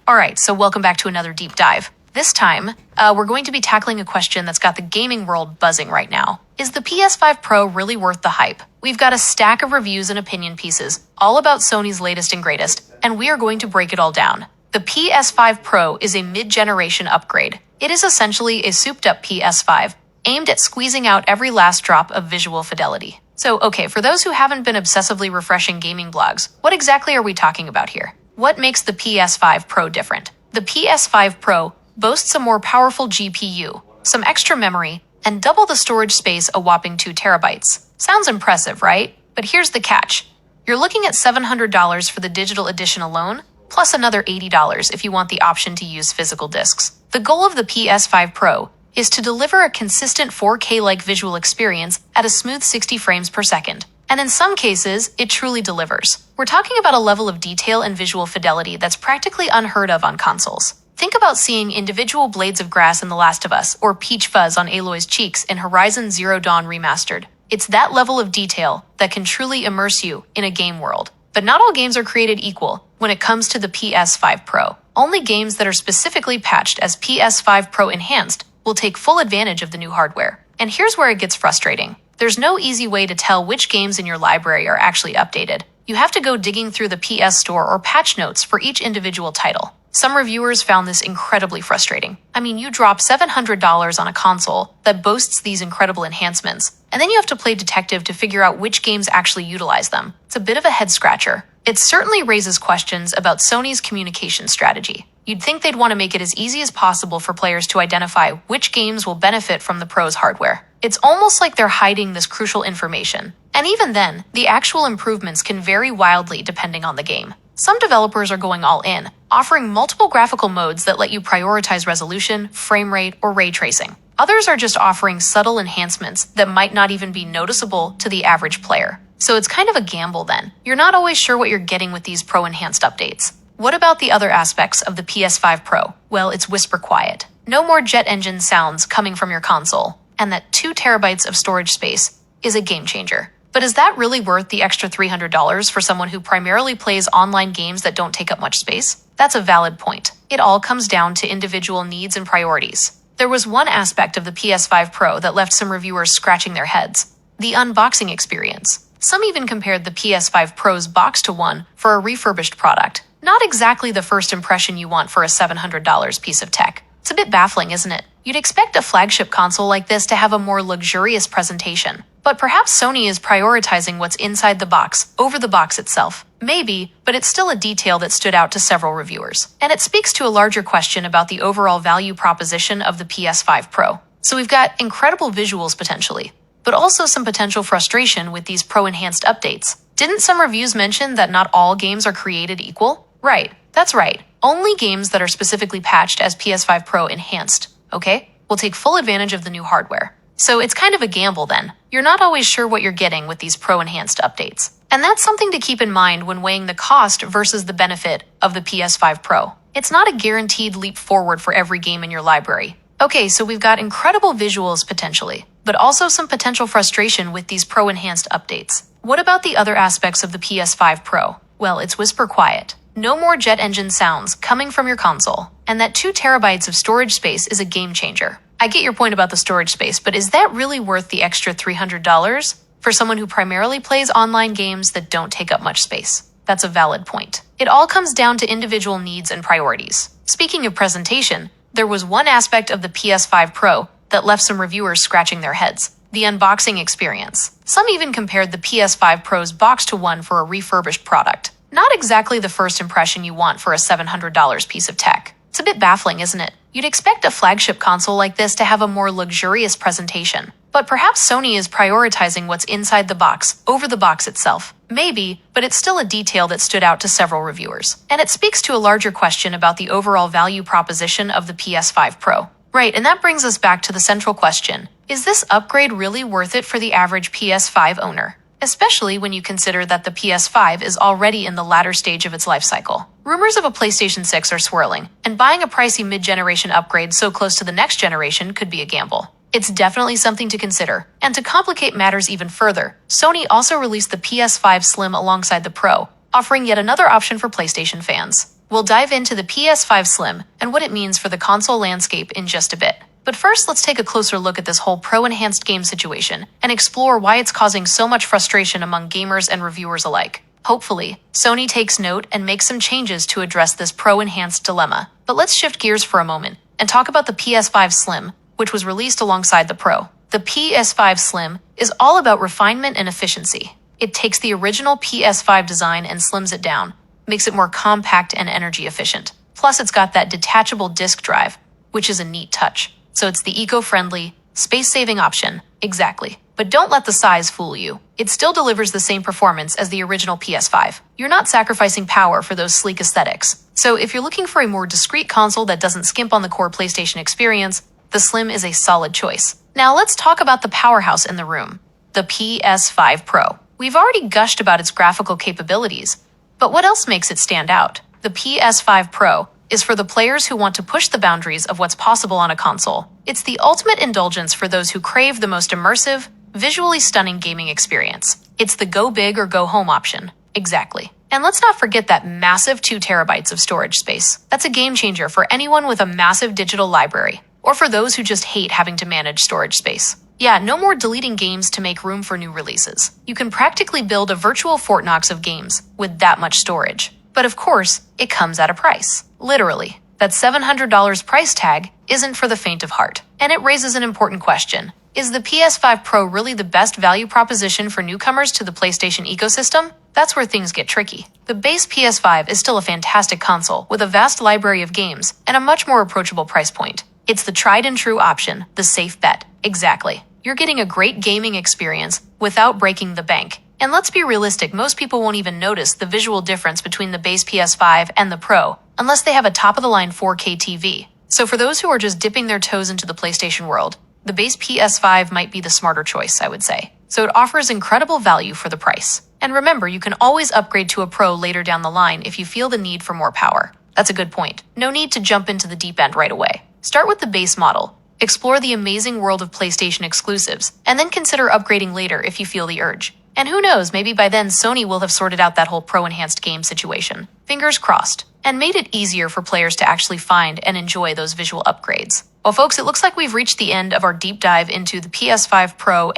Alright, so welcome back to another deep dive. This time, we're going to be tackling a question that's got the gaming world buzzing right now. Is the PS5 Pro really worth the hype? We've got a stack of reviews and opinion pieces, all about Sony's latest and greatest, and we are going to break it all down. The PS5 Pro is a mid-generation upgrade. It is essentially a souped-up PS5, aimed at squeezing out every last drop of visual fidelity. So, okay, for those who haven't been obsessively refreshing gaming blogs, what exactly are we talking about here? What makes the PS5 Pro different? The PS5 Pro boasts a more powerful GPU, some extra memory, and double the storage space, a whopping 2 terabytes. Sounds impressive, right? But here's the catch. You're looking at $700 for the digital edition alone, plus another $80 if you want the option to use physical discs. The goal of the PS5 Pro is to deliver a consistent 4K-like visual experience at a smooth 60 frames per second. And in some cases, it truly delivers. We're talking about a level of detail and visual fidelity that's practically unheard of on consoles. Think about seeing individual blades of grass in The Last of Us or peach fuzz on Aloy's cheeks in Horizon Zero Dawn Remastered. It's that level of detail that can truly immerse you in a game world. But not all games are created equal when it comes to the PS5 Pro. Only games that are specifically patched as PS5 Pro Enhanced will take full advantage of the new hardware. And here's where it gets frustrating. There's no easy way to tell which games in your library are actually updated. You have to go digging through the PS Store or patch notes for each individual title. Some reviewers found this incredibly frustrating. I mean, you drop $700 on a console that boasts these incredible enhancements, and then you have to play detective to figure out which games actually utilize them. It's a bit of a head-scratcher. It certainly raises questions about Sony's communication strategy. You'd think they'd want to make it as easy as possible for players to identify which games will benefit from the Pro's hardware. It's almost like they're hiding this crucial information. And even then, the actual improvements can vary wildly depending on the game. Some developers are going all in, offering multiple graphical modes that let you prioritize resolution, frame rate, or ray tracing. Others are just offering subtle enhancements that might not even be noticeable to the average player. So it's kind of a gamble then. You're not always sure what you're getting with these Pro Enhanced updates. What about the other aspects of the PS5 Pro? Well, it's whisper quiet. No more jet engine sounds coming from your console, and that 2 terabytes of storage space is a game changer. But is that really worth the extra $300 for someone who primarily plays online games that don't take up much space? That's a valid point. It all comes down to individual needs and priorities. There was one aspect of the PS5 Pro that left some reviewers scratching their heads: the unboxing experience. Some even compared the PS5 Pro's box to one for a refurbished product. Not exactly the first impression you want for a $700 piece of tech. It's a bit baffling, isn't it? You'd expect a flagship console like this to have a more luxurious presentation. But perhaps Sony is prioritizing what's inside the box over the box itself. Maybe, but it's still a detail that stood out to several reviewers. And it speaks to a larger question about the overall value proposition of the PS5 Pro. So we've got incredible visuals potentially, but also some potential frustration with these Pro Enhanced updates. Didn't some reviews mention that not all games are created equal? Right, that's right. Only games that are specifically patched as PS5 Pro Enhanced, okay, will take full advantage of the new hardware. So it's kind of a gamble then. You're not always sure what you're getting with these Pro Enhanced updates. And that's something to keep in mind when weighing the cost versus the benefit of the PS5 Pro. It's not a guaranteed leap forward for every game in your library. Okay, so we've got incredible visuals potentially, but also some potential frustration with these Pro Enhanced updates. What about the other aspects of the PS5 Pro? Well, it's whisper quiet. No more jet engine sounds coming from your console. And that 2 terabytes of storage space is a game changer. I get your point about the storage space, but is that really worth the extra $300 for someone who primarily plays online games that don't take up much space? That's a valid point. It all comes down to individual needs and priorities. Speaking of presentation, there was one aspect of the PS5 Pro that left some reviewers scratching their heads: the unboxing experience. Some even compared the PS5 Pro's box to one for a refurbished product. Not exactly the first impression you want for a $700 piece of tech. It's a bit baffling, isn't it? You'd expect a flagship console like this to have a more luxurious presentation. But perhaps Sony is prioritizing what's inside the box over the box itself. Maybe, but it's still a detail that stood out to several reviewers. And it speaks to a larger question about the overall value proposition of the PS5 Pro. Right, and that brings us back to the central question. Is this upgrade really worth it for the average PS5 owner? Especially when you consider that the PS5 is already in the latter stage of its life cycle. Rumors of a PlayStation 6 are swirling, and buying a pricey mid-generation upgrade so close to the next generation could be a gamble. It's definitely something to consider. And to complicate matters even further, Sony also released the PS5 Slim alongside the Pro, offering yet another option for PlayStation fans. We'll dive into the PS5 Slim and what it means for the console landscape in just a bit. But first, let's take a closer look at this whole Pro-enhanced game situation and explore why it's causing so much frustration among gamers and reviewers alike. Hopefully, Sony takes note and makes some changes to address this Pro-enhanced dilemma. But let's shift gears for a moment and talk about the PS5 Slim, which was released alongside the Pro. The PS5 Slim is all about refinement and efficiency. It takes the original PS5 design and slims it down, makes it more compact and energy efficient. Plus, it's got that detachable disk drive, which is a neat touch. So it's the eco-friendly, space-saving option. Exactly. But don't let the size fool you. It still delivers the same performance as the original PS5. You're not sacrificing power for those sleek aesthetics. So if you're looking for a more discreet console that doesn't skimp on the core PlayStation experience, the Slim is a solid choice. Now let's talk about the powerhouse in the room, the PS5 Pro. We've already gushed about its graphical capabilities, but what else makes it stand out? The PS5 Pro is for the players who want to push the boundaries of what's possible on a console. It's the ultimate indulgence for those who crave the most immersive, visually stunning gaming experience. It's the go big or go home option. Exactly. And let's not forget that massive 2 terabytes of storage space. That's a game changer for anyone with a massive digital library, or for those who just hate having to manage storage space. Yeah, no more deleting games to make room for new releases. You can practically build a virtual Fort Knox of games with that much storage. But of course, it comes at a price. Literally. That $700 price tag isn't for the faint of heart. And it raises an important question. Is the PS5 Pro really the best value proposition for newcomers to the PlayStation ecosystem? That's where things get tricky. The base PS5 is still a fantastic console with a vast library of games and a much more approachable price point. It's the tried and true option, the safe bet. Exactly. You're getting a great gaming experience without breaking the bank. And let's be realistic, most people won't even notice the visual difference between the base PS5 and the Pro, unless they have a top-of-the-line 4K TV. So for those who are just dipping their toes into the PlayStation world, the base PS5 might be the smarter choice, I would say. So it offers incredible value for the price. And remember, you can always upgrade to a Pro later down the line if you feel the need for more power. That's a good point. No need to jump into the deep end right away. Start with the base model, explore the amazing world of PlayStation exclusives, and then consider upgrading later if you feel the urge. And who knows, maybe by then Sony will have sorted out that whole Pro-enhanced game situation. Fingers crossed. And made it easier for players to actually find and enjoy those visual upgrades. Well, folks, it looks like we've reached the end of our deep dive into the PS5 Pro